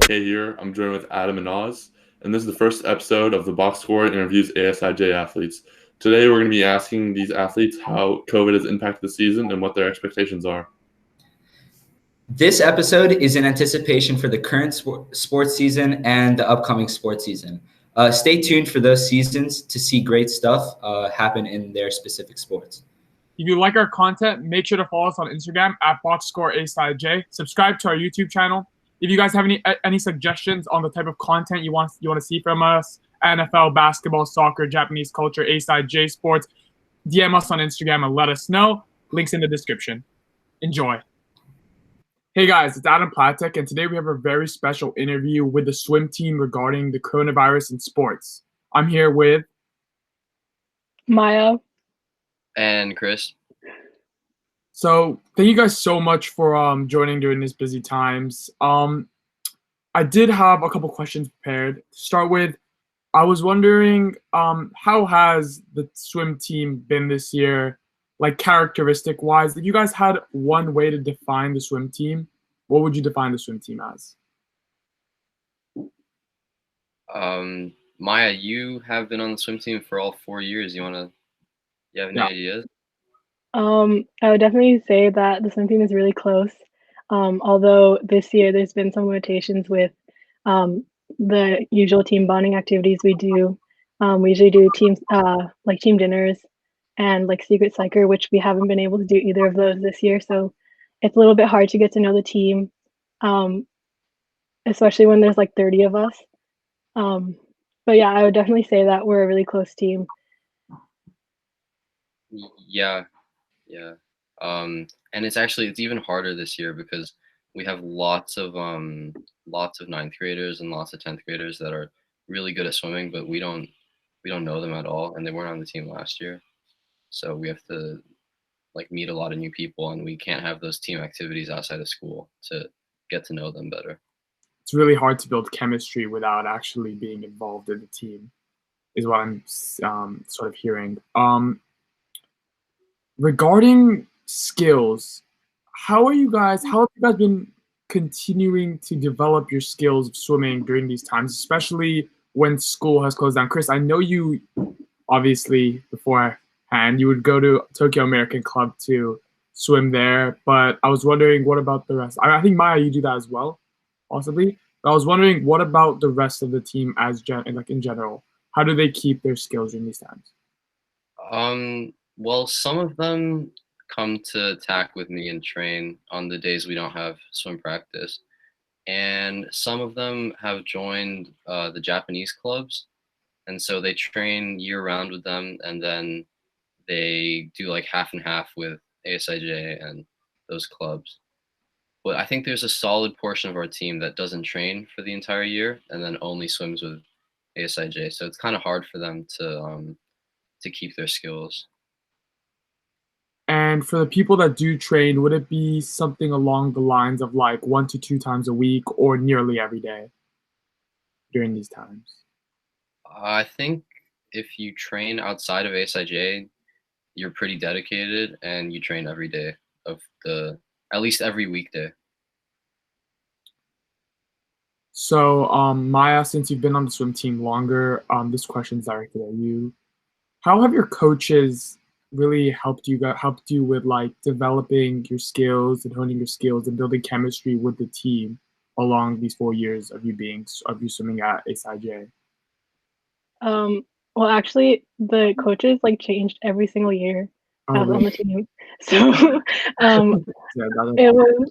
Hey here, I'm joined with Adam and Oz, and this is the first episode of the Box Score interviews ASIJ athletes. Today we're going to be asking these athletes how COVID has impacted the season and what their expectations are. This episode is in anticipation for the current sports season and the upcoming sports season. Stay tuned for those seasons to see great stuff happen in their specific sports. If you like our content, make sure to follow us on Instagram at BoxScoreASIJ. Subscribe to our YouTube channel. If you guys have any suggestions on the type of content you want to see from us, NFL, basketball, soccer, Japanese culture, ASIJ sports, DM us on Instagram and let us know. Links in the description. Enjoy. Hey guys, it's Adam Platek, and today we have a very special interview with the swim team regarding the coronavirus in sports. I'm here with Maya and Chris. So thank you guys so much for joining during these busy times. I did have a couple questions prepared. To start with, I was wondering how has the swim team been this year, like characteristic wise? If you guys had one way to define the swim team, what would you define the swim team as? Maya, you have been on the swim team for all 4 years. You have any ideas? I would definitely say that the swim team is really close. Although this year there's been some limitations with the usual team bonding activities we do. We usually do teams like team dinners and like secret psycher, which we haven't been able to do either of those this year. So it's a little bit hard to get to know the team, especially when there's like 30 of us. But yeah, I would definitely say that we're a really close team. Yeah. And it's even harder this year because we have lots of ninth graders and lots of 10th graders that are really good at swimming, but we don't know them at all, and they weren't on the team last year. So we have to like meet a lot of new people, and we can't have those team activities outside of school to get to know them better. It's really hard to build chemistry without actually being involved in the team, is what I'm sort of hearing. Regarding skills, how have you guys been continuing to develop your skills of swimming during these times, especially when school has closed down? Chris, I know you obviously beforehand you would go to Tokyo American Club to swim there, but I was wondering what about the rest? I think Maya, you do that as well, possibly. But I was wondering what about the rest of the team in general? How do they keep their skills during these times? Well, some of them come to TAC with me and train on the days we don't have swim practice. And some of them have joined the Japanese clubs. And so they train year round with them, and then they do like half and half with ASIJ and those clubs. But I think there's a solid portion of our team that doesn't train for the entire year and then only swims with ASIJ. So it's kind of hard for them to keep their skills. And for the people that do train, would it be something along the lines of like 1 to 2 times a week or nearly every day during these times? I think if you train outside of ASIJ, you're pretty dedicated and you train every day at least every weekday. So, Maya, since you've been on the swim team longer, this question's directed at you. How have your coaches really helped you with like developing your skills and honing your skills and building chemistry with the team along these 4 years of you swimming at ASIJ? Well, actually, the coaches like changed every single year on the team, so it was.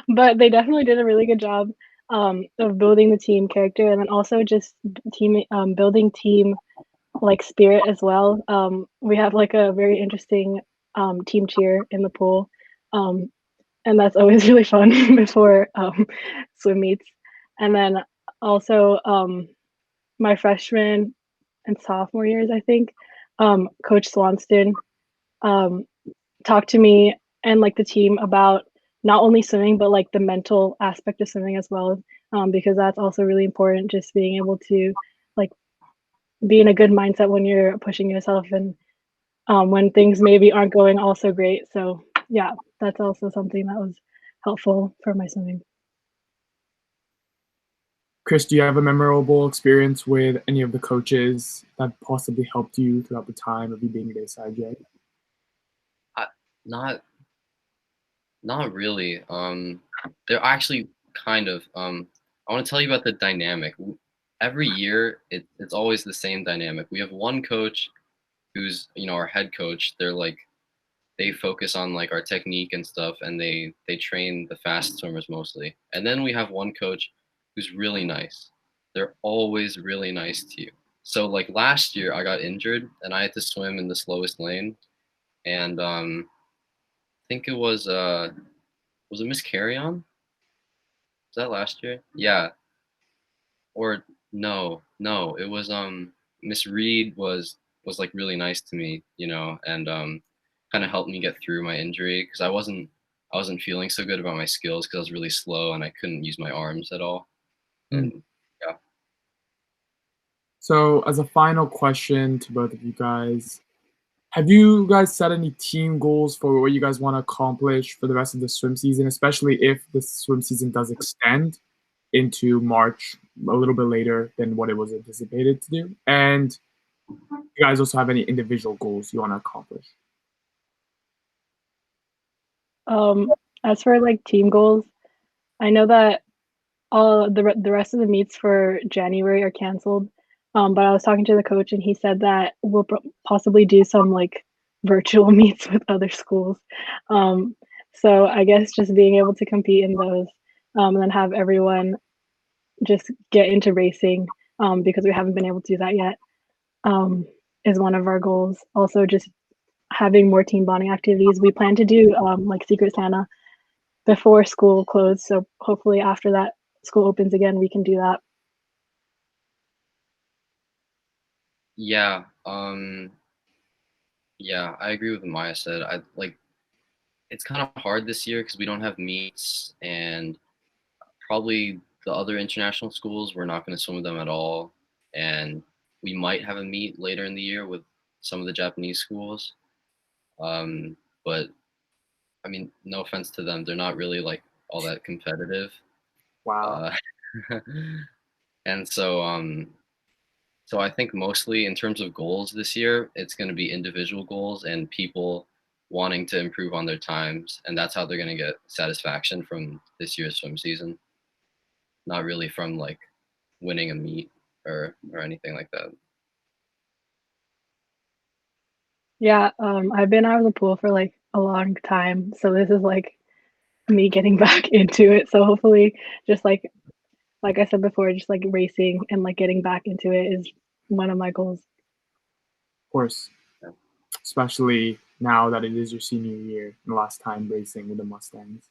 But they definitely did a really good job of building the team character, and then also just building team like spirit as well. We have like a very interesting team cheer in the pool, and that's always really fun before swim meets. And then also my freshman and sophomore years, I think, Coach Swanston talked to me and like the team about not only swimming but like the mental aspect of swimming as well, because that's also really important, just being able to like be in a good mindset when you're pushing yourself and when things maybe aren't going all so great. So yeah, that's also something that was helpful for my swimming. Chris, do you have a memorable experience with any of the coaches that possibly helped you throughout the time of you being at ASIJ? Not really. They're actually kind of. I want to tell you about the dynamic. Every year, it's always the same dynamic. We have one coach who's our head coach. They focus on like our technique and stuff, and they train the fast swimmers mostly. And then we have one coach who's really nice. They're always really nice to you. So like last year, I got injured and I had to swim in the slowest lane, and I think it was it Miss Carry-On? Was that last year? Yeah. Or no, it was Miss Reed was like really nice to me, and kind of helped me get through my injury because I wasn't feeling so good about my skills because I was really slow and I couldn't use my arms at all. And yeah. So, as a final question to both of you guys, have you guys set any team goals for what you guys want to accomplish for the rest of the swim season, especially if the swim season does extend into March a little bit later than what it was anticipated to do? And you guys also have any individual goals you want to accomplish? As for like team goals, I know that all the rest of the meets for January are canceled. But I was talking to the coach and he said that we'll possibly do some like virtual meets with other schools. So I guess just being able to compete in those, and then have everyone just get into racing, because we haven't been able to do that yet, is one of our goals. Also, just having more team bonding activities. We plan to do like Secret Santa before school closed. So hopefully after that school opens again, we can do that. Yeah. Yeah, I agree with what Maya said. It's kind of hard this year because we don't have meets, and probably the other international schools, we're not going to swim with them at all. And we might have a meet later in the year with some of the Japanese schools. But I mean, no offense to them, they're not really like all that competitive. Wow. And so I think mostly in terms of goals this year, it's going to be individual goals and people wanting to improve on their times, and that's how they're going to get satisfaction from this year's swim season. Not really from like winning a meet or anything like that. Yeah, I've been out of the pool for like a long time, so this is like me getting back into it. So hopefully, just like I said before, just like racing and like getting back into it is one of my goals. Of course, especially now that it is your senior year and last time racing with the Mustangs.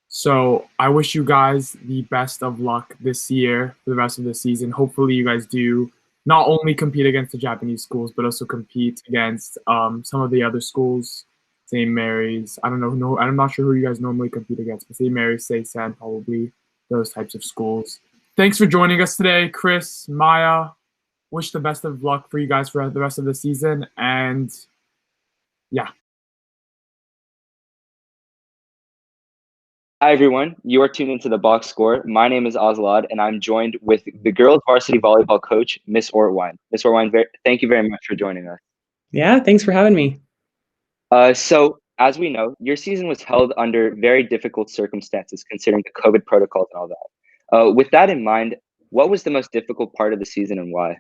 So I wish you guys the best of luck this year for the rest of the season. Hopefully you guys do not only compete against the Japanese schools, but also compete against some of the other schools, St. Mary's. I don't know. No, I'm not sure who you guys normally compete against, but St. Mary's, San, probably those types of schools. Thanks for joining us today, Chris, Maya. Wish the best of luck for you guys for the rest of the season. And yeah. Hi, everyone. You are tuned into the Box Score. My name is Oslad, and I'm joined with the girls varsity volleyball coach, Miss Ortwine. Miss Ortwine, thank you very much for joining us. Yeah, thanks for having me. So, as we know, your season was held under very difficult circumstances, considering the COVID protocols and all that. With that in mind, what was the most difficult part of the season and why?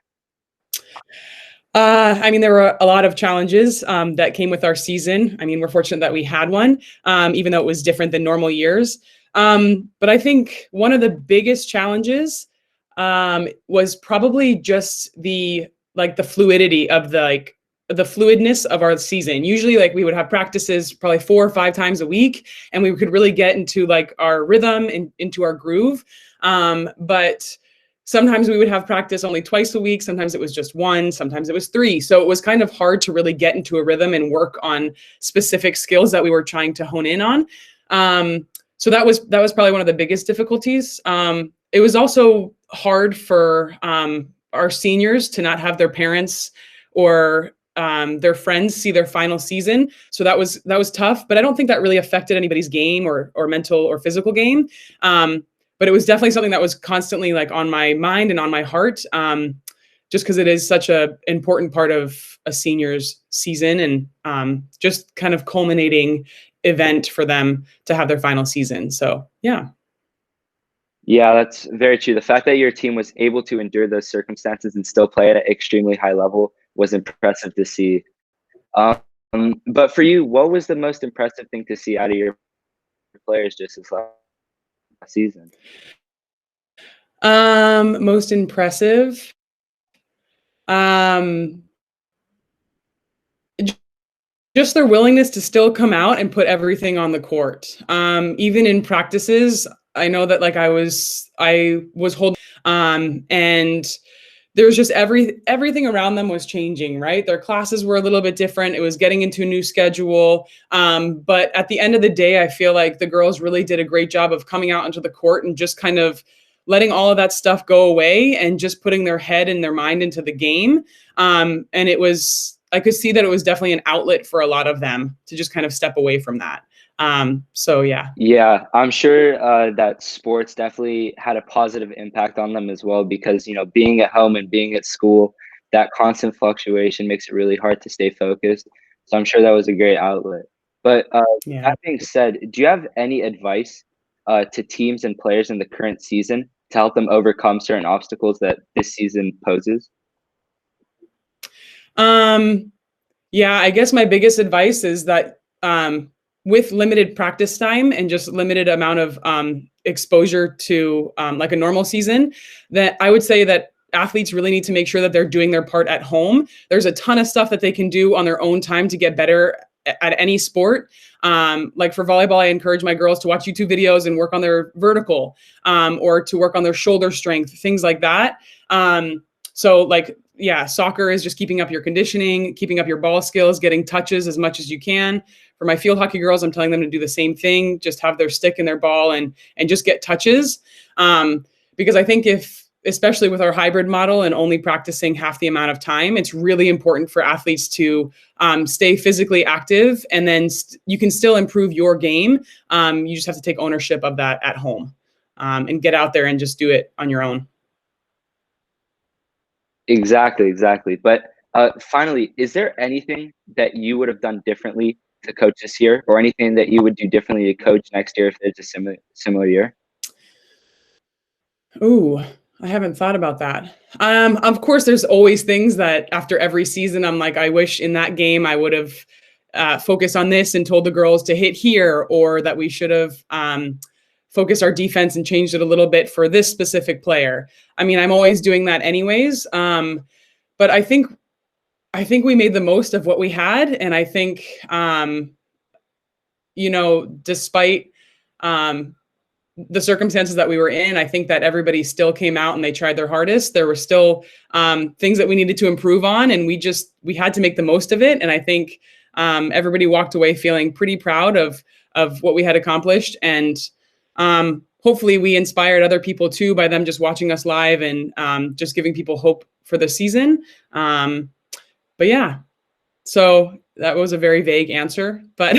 I mean, there were a lot of challenges that came with our season. I mean, we're fortunate that we had one, even though it was different than normal years. But I think one of the biggest challenges was probably just the fluidity of the fluidness of our season. Usually like we would have practices probably 4 or 5 times a week, and we could really get into like our rhythm and into our groove. But sometimes we would have practice only twice a week. Sometimes it was just 1, sometimes it was 3. So it was kind of hard to really get into a rhythm and work on specific skills that we were trying to hone in on. So that was probably one of the biggest difficulties. It was also hard for our seniors to not have their parents or their friends see their final season. So that was tough, but I don't think that really affected anybody's game or mental or physical game. But it was definitely something that was constantly like on my mind and on my heart, just because it is such a important part of a senior's season and just kind of culminating event for them to have their final season. So yeah. Yeah, that's very true. The fact that your team was able to endure those circumstances and still play at an extremely high level was impressive to see. Um, but for you, what was the most impressive thing to see out of your players just this last season? Most impressive. Just their willingness to still come out and put everything on the court. Even in practices, I know that like I was holding, and there was just everything around them was changing, right? Their classes were a little bit different. It was getting into a new schedule. But at the end of the day, I feel like the girls really did a great job of coming out onto the court and just kind of letting all of that stuff go away and just putting their head and their mind into the game. And I could see that it was definitely an outlet for a lot of them to just kind of step away from that. So yeah. Yeah, I'm sure that sports definitely had a positive impact on them as well, because being at home and being at school, that constant fluctuation makes it really hard to stay focused. So I'm sure that was a great outlet. But Yeah. that being said, do you have any advice to teams and players in the current season to help them overcome certain obstacles that this season poses? Yeah, I guess my biggest advice is that with limited practice time and just limited amount of exposure to like a normal season, that I would say that athletes really need to make sure that they're doing their part at home. There's a ton of stuff that they can do on their own time to get better at any sport. Like for volleyball, I encourage my girls to watch YouTube videos and work on their vertical, or to work on their shoulder strength, things like that. So like, yeah, soccer is just keeping up your conditioning, keeping up your ball skills, getting touches as much as you can. For my field hockey girls, I'm telling them to do the same thing, just have their stick in their ball and just get touches. Because I think especially with our hybrid model and only practicing half the amount of time, it's really important for athletes to stay physically active, and then you can still improve your game. You just have to take ownership of that at home, and get out there and just do it on your own. Exactly. But finally, is there anything that you would have done differently to coach this year, or anything that you would do differently to coach next year if there's a similar year? Ooh, I haven't thought about that. Of course, there's always things that after every season, I'm like, I wish in that game I would have focused on this and told the girls to hit here, or that we should have focused our defense and changed it a little bit for this specific player. I mean, I'm always doing that anyways. But I think we made the most of what we had. And I think, despite the circumstances that we were in, I think that everybody still came out and they tried their hardest. There were still things that we needed to improve on, and we had to make the most of it. And I think everybody walked away feeling pretty proud of what we had accomplished. And hopefully we inspired other people too by them just watching us live and just giving people hope for the season. But yeah, so that was a very vague answer, but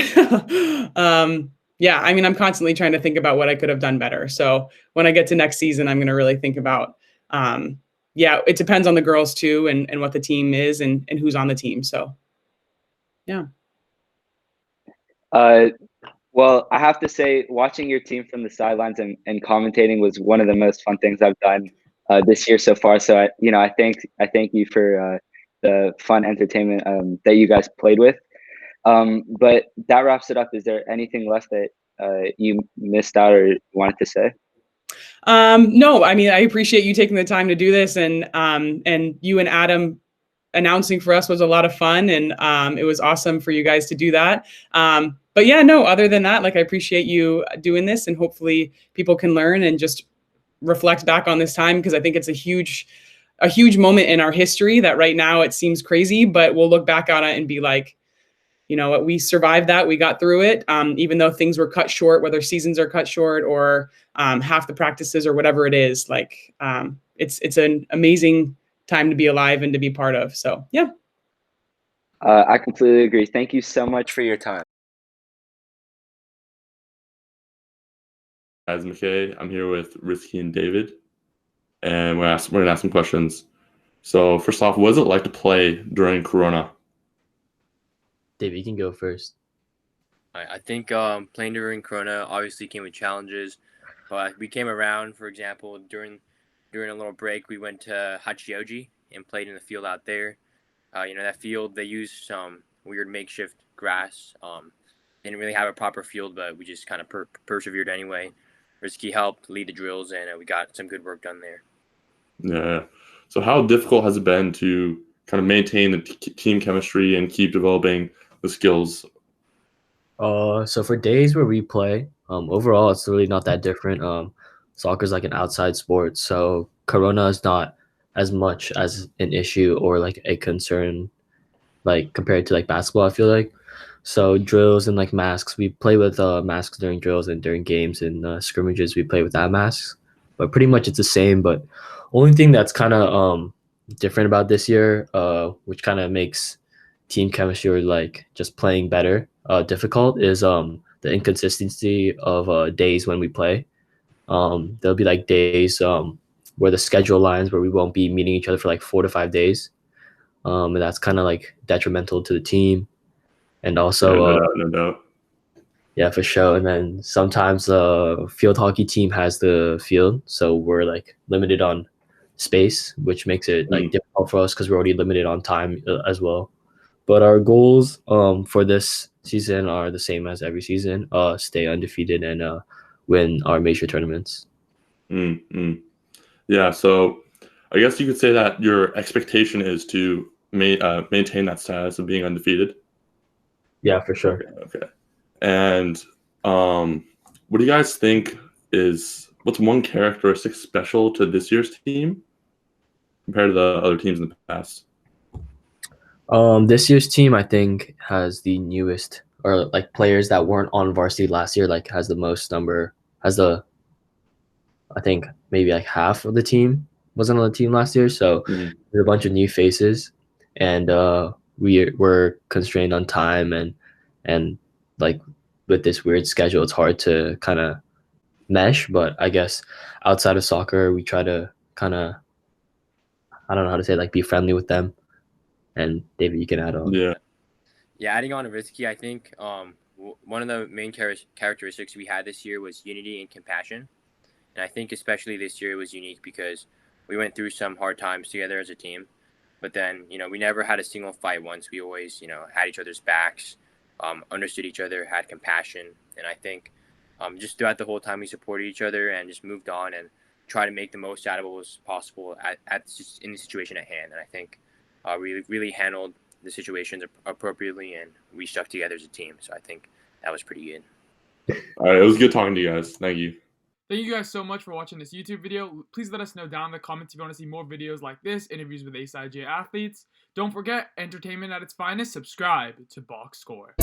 yeah, I mean, I'm constantly trying to think about what I could have done better. So when I get to next season, I'm going to really think about, it depends on the girls too, and what the team is and who's on the team. So yeah. Well, I have to say, watching your team from the sidelines and commentating was one of the most fun things I've done this year so far. So I thank you for the fun entertainment that you guys played with. But that wraps it up. Is there anything left that you missed out or wanted to say? No, I mean, I appreciate you taking the time to do this, and you and Adam announcing for us was a lot of fun, and it was awesome for you guys to do that. But yeah, no, other than that, like, I appreciate you doing this, and hopefully people can learn and just reflect back on this time, because I think it's a huge moment in our history that right now it seems crazy, but we'll look back on it and be like, you know what, we survived that, we got through it, even though things were cut short, whether seasons are cut short or half the practices or whatever it is. Like, it's an amazing time to be alive and to be part of. So yeah. I completely agree. Thank you so much for your time. As Mackay, I'm here with Risky and David, and we're gonna ask some questions. So first off, what is it like to play during Corona? David, you can go first. I think playing during Corona obviously came with challenges, but we came around. For example, during a little break, we went to Hachioji and played in the field out there. That field, they used some weird makeshift grass. Didn't really have a proper field, but we just kind of persevered anyway. Risky helped lead the drills, and we got some good work done there. Yeah. So how difficult has it been to kind of maintain the team chemistry and keep developing the skills? So for days where we play, overall it's really not that different. Soccer's like an outside sport, so Corona is not as much as an issue or like a concern, like compared to like basketball. I feel like so drills and like masks. We play with masks during drills and during games and scrimmages. We play without masks, but pretty much it's the same. But only thing that's kind of different about this year, which kind of makes team chemistry or like just playing better difficult, is the inconsistency of days when we play. There'll be like days where the schedule lines where we won't be meeting each other for like 4 to 5 days, and that's kind of like detrimental to the team. And also, no doubt. yeah, for sure. And then sometimes the field hockey team has the field, so we're like limited on space, which makes it like difficult for us because we're already limited on time as well. But our goals for this season are the same as every season: stay undefeated and win our major tournaments. Yeah. So I guess you could say that your expectation is to maintain that status of being undefeated. Yeah, for sure. Okay. And what do you guys think what's one characteristic special to this year's team compared to the other teams in the past? This year's team, I think, has the newest or like players that weren't on varsity last year, like has the most number, I think maybe like half of the team wasn't on the team last year. So there's a bunch of new faces, and we were constrained on time and like with this weird schedule, it's hard to kind of mesh. But I guess outside of soccer, we try to kind of, I don't know how to say, like be friendly with them. And David, you can add on. Yeah. Adding on to Risky, I think one of the main characteristics we had this year was unity and compassion. And I think especially this year it was unique because we went through some hard times together as a team. But then, we never had a single fight once. We always, had each other's backs, understood each other, had compassion. And I think just throughout the whole time we supported each other and just moved on and tried to make the most out of what was possible in the situation at hand. And I think we really handled the situations appropriately, and we stuck together as a team. So I think that was pretty good. All right, it was good talking to you guys. Thank you. Thank you guys so much for watching this YouTube video. Please let us know down in the comments if you want to see more videos like this, interviews with ASIJ athletes. Don't forget, entertainment at its finest. Subscribe to Box Score.